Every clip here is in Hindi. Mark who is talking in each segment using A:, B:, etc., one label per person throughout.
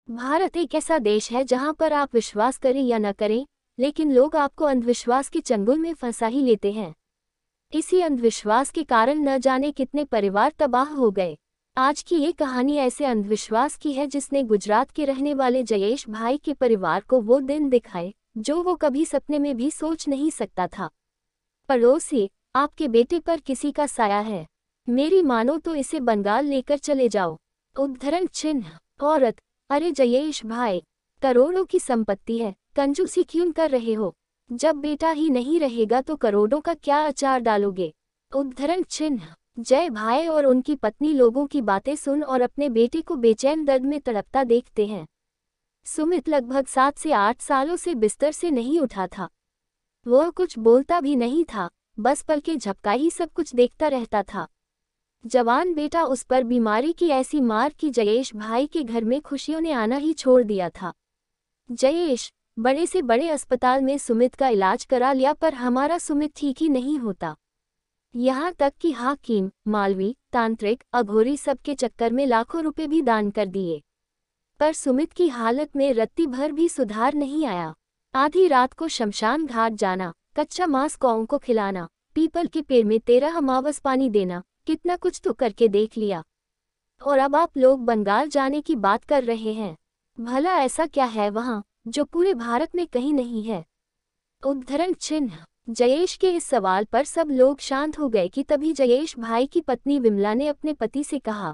A: भारत एक ऐसा देश है जहां पर आप विश्वास करें या न करें, लेकिन लोग आपको अंधविश्वास के चंगुल में फंसा ही लेते हैं। इसी अंधविश्वास के कारण न जाने कितने परिवार तबाह हो गए। आज की ये कहानी ऐसे अंधविश्वास की है जिसने गुजरात के रहने वाले जयेश भाई के परिवार को वो दिन दिखाए जो वो कभी सपने में भी सोच नहीं सकता था। पड़ोसी, आपके बेटे पर किसी का साया है। मेरी मानो तो इसे बंगाल लेकर चले जाओ। उद्धरण चिन्ह। औरत, अरे जयेश भाई, करोड़ों की संपत्ति है, कंजूसी क्यों कर रहे हो? जब बेटा ही नहीं रहेगा तो करोड़ों का क्या अचार डालोगे? उद्धरण चिन्ह। जय भाई और उनकी पत्नी लोगों की बातें सुन और अपने बेटे को बेचैन दर्द में तड़पता देखते हैं। सुमित लगभग 7 से 8 सालों से बिस्तर से नहीं उठा था। वह कुछ बोलता भी नहीं था, बस पलकें झपकाए ही सब कुछ देखता रहता था। जवान बेटा उस पर बीमारी की ऐसी मार कि जयेश भाई के घर में खुशियों ने आना ही छोड़ दिया था। जयेश, बड़े से बड़े अस्पताल में सुमित का इलाज करा लिया पर हमारा सुमित ठीक ही नहीं होता। यहाँ तक कि हाकिम, मालवी, तांत्रिक, अघोरी सबके चक्कर में लाखों रुपए भी दान कर दिए, पर सुमित की हालत में रत्ती भर भी सुधार नहीं आया। आधी रात को शमशान घाट जाना, कच्चा मांस कौओं को खिलाना, पीपल के पेड़ में 13 अमावस पानी देना, कितना कुछ तो करके देख लिया। और अब आप लोग बंगाल जाने की बात कर रहे हैं। भला ऐसा क्या है वहाँ जो पूरे भारत में कहीं नहीं है? उद्धरण चिन्ह। जयेश के इस सवाल पर सब लोग शांत हो गए कि तभी जयेश भाई की पत्नी विमला ने अपने पति से कहा,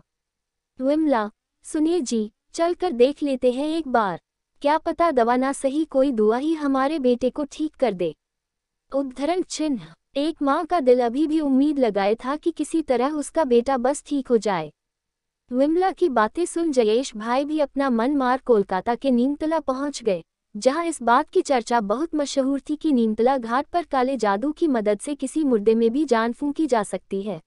A: विमला, सुनिए जी, चल कर देख लेते हैं एक बार। क्या पता दवा ना सही कोई दुआ ही हमारे बेटे को ठीक कर दे। उद्धरण चिन्ह। एक माँ का दिल अभी भी उम्मीद लगाए था कि किसी तरह उसका बेटा बस ठीक हो जाए। विमला की बातें सुन जयेश भाई भी अपना मन मार कोलकाता के नीमतला पहुंच गए, जहां इस बात की चर्चा बहुत मशहूर थी कि नीमतला घाट पर काले जादू की मदद से किसी मुर्दे में भी जान फूंकी जा सकती है।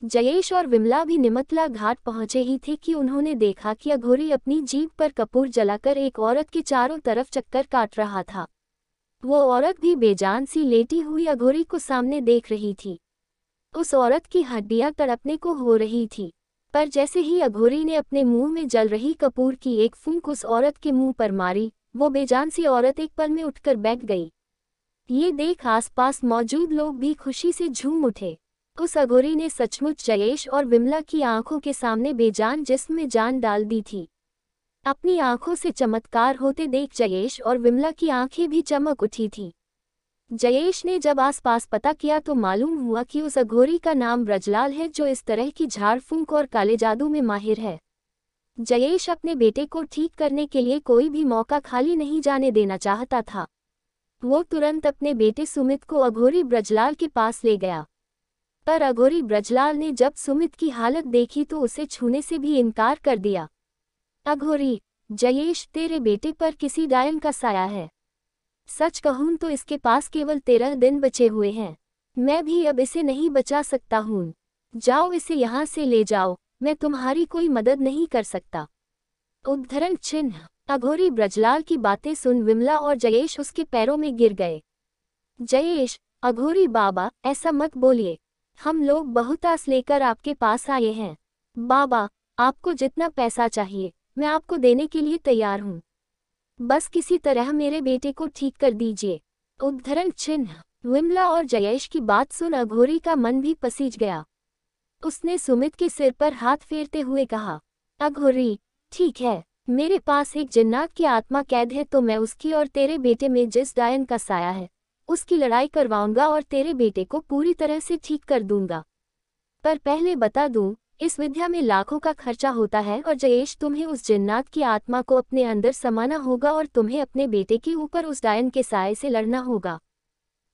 A: जयेश और विमला भी निमतला घाट पहुंचे ही थे कि उन्होंने देखा कि अघोरी अपनी जीभ पर कपूर जलाकर एक औरत के चारों तरफ चक्कर काट रहा था। वो औरत भी बेजान सी लेटी हुई अघोरी को सामने देख रही थी। उस औरत की हड्डियां तड़पने को हो रही थी, पर जैसे ही अघोरी ने अपने मुंह में जल रही कपूर की एक फूंक उस औरत के मुंह पर मारी, वो बेजान सी औरत एक पल में उठकर बैठ गई। ये देख आसपास मौजूद लोग भी खुशी से झूम उठे। उस अघोरी ने सचमुच जयेश और विमला की आंखों के सामने बेजान जिस्म में जान डाल दी थी। अपनी आंखों से चमत्कार होते देख जयेश और विमला की आंखें भी चमक उठी थीं। जयेश ने जब आसपास पता किया तो मालूम हुआ कि उस अघोरी का नाम ब्रजलाल है जो इस तरह की झाड़ फूंक और काले जादू में माहिर है। जयेश अपने बेटे को ठीक करने के लिए कोई भी मौका खाली नहीं जाने देना चाहता था। वो तुरंत अपने बेटे सुमित को अघोरी ब्रजलाल के पास ले गया, पर अघोरी ब्रजलाल ने जब सुमित की हालत देखी तो उसे छूने से भी इनकार कर दिया। अघोरी, जयेश, तेरे बेटे पर किसी डायन का साया है। सच कहूं तो इसके पास केवल 13 दिन बचे हुए हैं। मैं भी अब इसे नहीं बचा सकता हूँ। जाओ इसे यहाँ से ले जाओ, मैं तुम्हारी कोई मदद नहीं कर सकता। उद्धरण चिन्ह। अघोरी ब्रजलाल की बातें सुन विमला और जयेश उसके पैरों में गिर गए। जयेश, अघोरी बाबा, ऐसा मत बोलिए। हम लोग बहुत आस लेकर आपके पास आए हैं। बाबा, आपको जितना पैसा चाहिए मैं आपको देने के लिए तैयार हूँ। बस किसी तरह मेरे बेटे को ठीक कर दीजिए। उद्धरण चिन्ह। विमला और जयेश की बात सुन अघोरी का मन भी पसीज गया। उसने सुमित के सिर पर हाथ फेरते हुए कहा, अघोरी, ठीक है, मेरे पास एक जिन्नात की आत्मा कैद है तो मैं उसकी और तेरे बेटे में जिस डायन का साया है उसकी लड़ाई करवाऊंगा और तेरे बेटे को पूरी तरह से ठीक कर दूंगा। पर पहले बता दूं, इस विद्या में लाखों का खर्चा होता है और जयेश, तुम्हें उस जिन्नात की आत्मा को अपने अंदर समाना होगा और तुम्हें अपने बेटे के ऊपर उस डायन के साये से लड़ना होगा।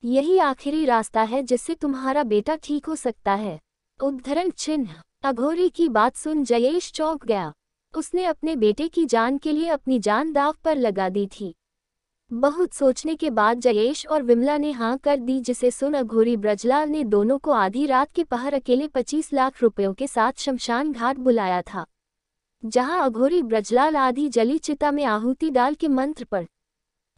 A: यही आखिरी रास्ता है जिससे तुम्हारा बेटा ठीक हो सकता है। उद्धरण चिन्ह। अघोरी की बात सुन जयेश चौंक गया। उसने अपने बेटे की जान के लिए अपनी जान दांव पर लगा दी थी। बहुत सोचने के बाद जयेश और विमला ने हाँ कर दी, जिसे सुन अघोरी ब्रजलाल ने दोनों को आधी रात के पहर अकेले 25 लाख रुपयों के साथ शमशान घाट बुलाया था, जहां अघोरी ब्रजलाल आधी जली चिता में आहुति डाल के मंत्र पढ़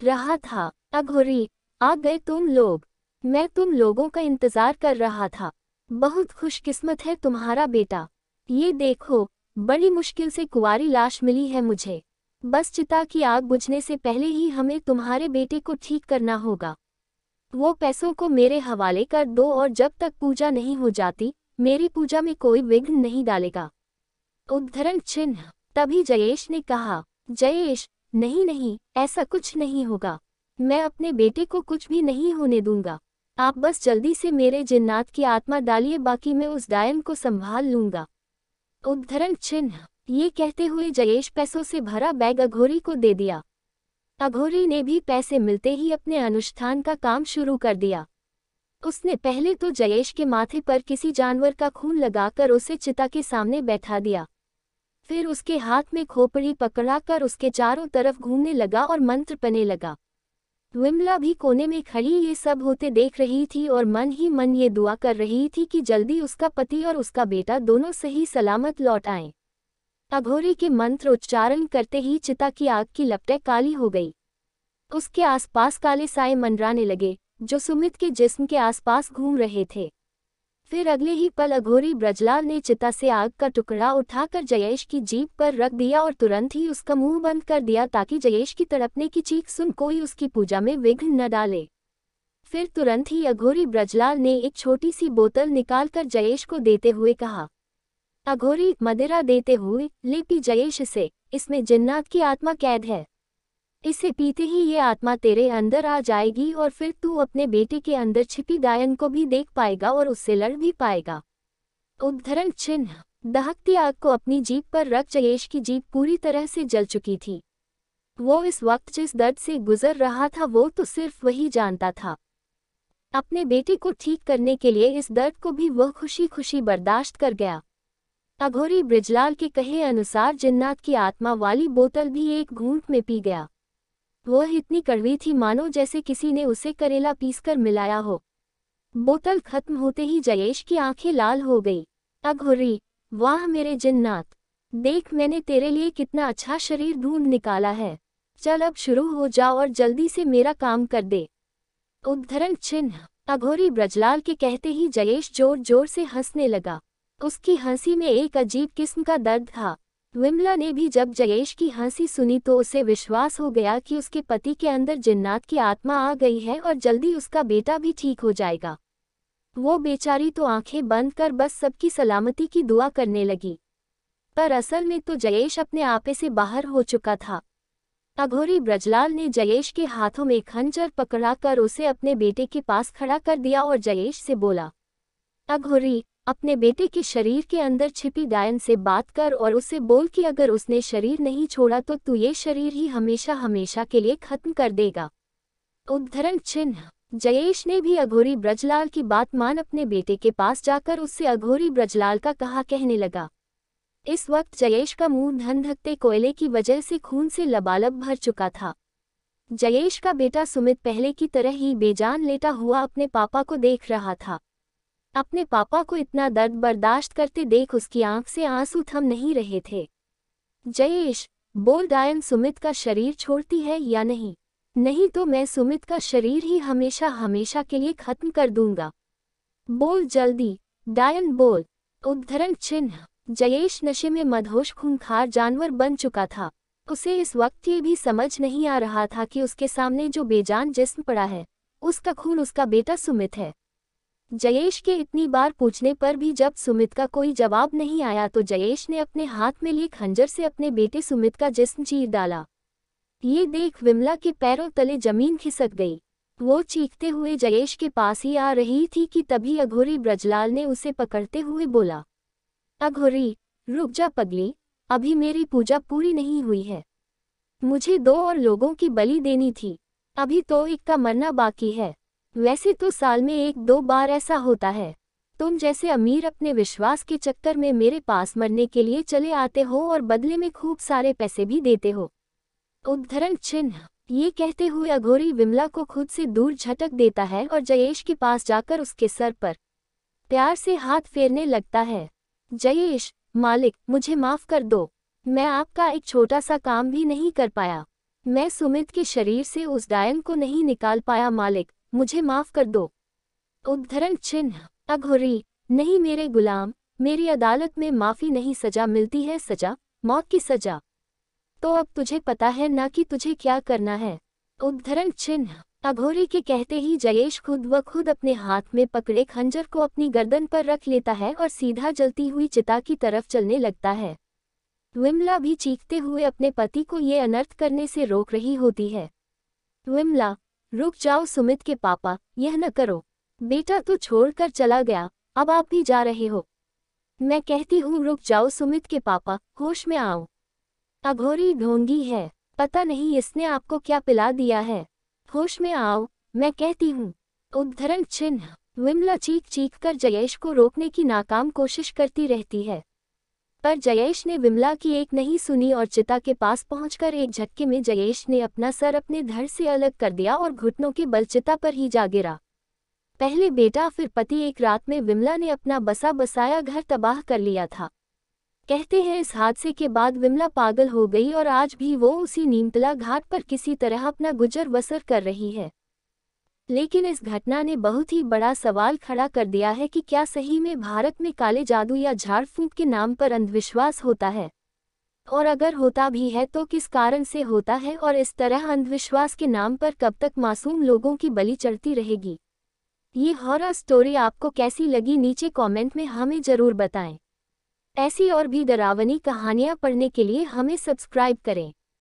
A: रहा था। अघोरी, आ गए तुम लोग। मैं तुम लोगों का इंतजार कर रहा था। बहुत खुशकिस्मत है तुम्हारा बेटा। ये देखो, बड़ी मुश्किल से कुंवारी लाश मिली है मुझे। बस चिता की आग बुझने से पहले ही हमें तुम्हारे बेटे को ठीक करना होगा। वो पैसों को मेरे हवाले कर दो और जब तक पूजा नहीं हो जाती मेरी पूजा में कोई विघ्न नहीं डालेगा। उद्धरण चिन्ह। तभी जयेश ने कहा, जयेश, नहीं नहीं, ऐसा कुछ नहीं होगा। मैं अपने बेटे को कुछ भी नहीं होने दूंगा। आप बस जल्दी से मेरे जिन्नात की आत्मा डालिए, बाकी मैं उस डायन को संभाल लूंगा। उद्धरण चिन्ह। ये कहते हुए जयेश पैसों से भरा बैग अघोरी को दे दिया। अघोरी ने भी पैसे मिलते ही अपने अनुष्ठान का काम शुरू कर दिया। उसने पहले तो जयेश के माथे पर किसी जानवर का खून लगाकर उसे चिता के सामने बैठा दिया। फिर उसके हाथ में खोपड़ी पकड़ाकर उसके चारों तरफ घूमने लगा और मंत्र पढ़ने लगा। विमला भी कोने में खड़ी ये सब होते देख रही थी और मन ही मन ये दुआ कर रही थी कि जल्दी उसका पति और उसका बेटा दोनों सही सलामत लौट आएं। अघोरी के मंत्र उच्चारण करते ही चिता की आग की लपटें काली हो गई। उसके आसपास काले साए मंडराने लगे जो सुमित के जिस्म के आसपास घूम रहे थे। फिर अगले ही पल अघोरी ब्रजलाल ने चिता से आग का टुकड़ा उठाकर जयेश की जीभ पर रख दिया और तुरंत ही उसका मुंह बंद कर दिया ताकि जयेश की तड़पने की चीख सुन कोई उसकी पूजा में विघ्न न डाले। फिर तुरंत ही अघोरी ब्रजलाल ने एक छोटी सी बोतल निकालकर जयेश को देते हुए कहा, अघोरी, मदिरा देते हुए, ले पी जयेश इसे, इसमें जिन्नात की आत्मा कैद है। इसे पीते ही ये आत्मा तेरे अंदर आ जाएगी और फिर तू अपने बेटे के अंदर छिपी डायन को भी देख पाएगा और उससे लड़ भी पाएगा। उद्धरण चिन्ह। दहकती आग को अपनी जीभ पर रख जयेश की जीभ पूरी तरह से जल चुकी थी। वो इस वक्त जिस दर्द से गुजर रहा था वो तो सिर्फ वही जानता था। अपने बेटे को ठीक करने के लिए इस दर्द को भी वह खुशी खुशी बर्दाश्त कर गया। अघोरी ब्रजलाल के कहे अनुसार जिन्नात की आत्मा वाली बोतल भी एक घूंट में पी गया। वह इतनी कड़वी थी मानो जैसे किसी ने उसे करेला पीसकर मिलाया हो। बोतल खत्म होते ही जयेश की आंखें लाल हो गई। अघोरी, वाह मेरे जिन्नात, देख मैंने तेरे लिए कितना अच्छा शरीर ढूंढ निकाला है। चल अब शुरू हो जा और जल्दी से मेरा काम कर दे। उद्धरण चिन्ह। अघोरी ब्रजलाल के कहते ही जयेश जोर जोर से हंसने लगा। उसकी हंसी में एक अजीब किस्म का दर्द था। विमला ने भी जब जयेश की हंसी सुनी तो उसे विश्वास हो गया कि उसके पति के अंदर जिन्नात की आत्मा आ गई है और जल्दी उसका बेटा भी ठीक हो जाएगा। वो बेचारी तो आंखें बंद कर बस सबकी सलामती की दुआ करने लगी। पर असल में तो जयेश अपने आपे से बाहर हो चुका था। अघोरी ब्रजलाल ने जयेश के हाथों में खंजर पकड़ाकर उसे अपने बेटे के पास खड़ा कर दिया और जयेश से बोला, अघोरी, अपने बेटे के शरीर के अंदर छिपी डायन से बात कर और उससे बोल कि अगर उसने शरीर नहीं छोड़ा तो तू ये शरीर ही हमेशा हमेशा के लिए खत्म कर देगा। उद्धरण चिन्ह। जयेश ने भी अघोरी ब्रजलाल की बात मान अपने बेटे के पास जाकर उससे अघोरी ब्रजलाल का कहा कहने लगा। इस वक्त जयेश का मुंह धधकते कोयले की वजह से खून से लबालब भर चुका था। जयेश का बेटा सुमित पहले की तरह ही बेजान लेटा हुआ अपने पापा को देख रहा था। अपने पापा को इतना दर्द बर्दाश्त करते देख उसकी आंख से आंसू थम नहीं रहे थे। जयेश, बोल, डायन सुमित का शरीर छोड़ती है या नहीं? नहीं तो मैं सुमित का शरीर ही हमेशा हमेशा के लिए खत्म कर दूंगा। बोल जल्दी, डायन बोल। उद्धरण चिन्ह। जयेश नशे में मदहोश खूंखार जानवर बन चुका था। उसे इस वक्त ये भी समझ नहीं आ रहा था कि उसके सामने जो बेजान जिस्म पड़ा है उसका खून उसका बेटा सुमित है। जयेश के इतनी बार पूछने पर भी जब सुमित का कोई जवाब नहीं आया तो जयेश ने अपने हाथ में लिए खंजर से अपने बेटे सुमित का जिस्म चीर डाला। ये देख विमला के पैरों तले जमीन खिसक गई। वो चीखते हुए जयेश के पास ही आ रही थी कि तभी अघोरी ब्रजलाल ने उसे पकड़ते हुए बोला, अघोरी, रुक जा पगली, अभी मेरी पूजा पूरी नहीं हुई है। मुझे 2 और लोगों की बलि देनी थी, अभी तो एक का मरना बाकी है। वैसे तो साल में 1-2 बार ऐसा होता है। तुम जैसे अमीर अपने विश्वास के चक्कर में मेरे पास मरने के लिए चले आते हो और बदले में खूब सारे पैसे भी देते हो। उद्धरण चिन्ह। ये कहते हुए अघोरी विमला को खुद से दूर झटक देता है और जयेश के पास जाकर उसके सर पर प्यार से हाथ फेरने लगता है। जयेश, मालिक, मुझे माफ कर दो, मैं आपका एक छोटा सा काम भी नहीं कर पाया। मैं सुमित के शरीर से उस डायन को नहीं निकाल पाया मालिक, मुझे माफ कर दो। उद्धरण चिन्ह। अघोरी, नहीं मेरे गुलाम, मेरी अदालत में माफी नहीं, सजा मिलती है, सजा, मौत की सजा। तो अब तुझे पता है ना कि तुझे क्या करना है। उद्धरण चिन्ह। अघोरी के कहते ही जयेश खुद ब खुद अपने हाथ में पकड़े खंजर को अपनी गर्दन पर रख लेता है और सीधा जलती हुई चिता की तरफ चलने लगता है। विमला भी चीखते हुए अपने पति को ये अनर्थ करने से रोक रही होती है। विमला, रुक जाओ सुमित के पापा, यह न करो। बेटा तो छोड़कर चला गया, अब आप भी जा रहे हो। मैं कहती हूँ रुक जाओ सुमित के पापा, होश में आओ। अघोरी ढोंगी है, पता नहीं इसने आपको क्या पिला दिया है। होश में आओ, मैं कहती हूँ। उद्धरण चिन्ह। विमला चीख चीख कर जयेश को रोकने की नाकाम कोशिश करती रहती है, पर जयेश ने विमला की एक नहीं सुनी और चिता के पास पहुंचकर एक झटके में जयेश ने अपना सर अपने धड़ से अलग कर दिया और घुटनों के बल चिता पर ही जा गिरा। पहले बेटा फिर पति, एक रात में विमला ने अपना बसा बसाया घर तबाह कर लिया था। कहते हैं इस हादसे के बाद विमला पागल हो गई और आज भी वो उसी नीमतला घाट पर किसी तरह अपना गुजर बसर कर रही है। लेकिन इस घटना ने बहुत ही बड़ा सवाल खड़ा कर दिया है कि क्या सही में भारत में काले जादू या झाड़ फूंक के नाम पर अंधविश्वास होता है, और अगर होता भी है तो किस कारण से होता है, और इस तरह अंधविश्वास के नाम पर कब तक मासूम लोगों की बलि चढ़ती रहेगी। ये हॉरर स्टोरी आपको कैसी लगी नीचे कमेंट में हमें ज़रूर बताएं। ऐसी और भी डरावनी कहानियाँ पढ़ने के लिए हमें सब्सक्राइब करें।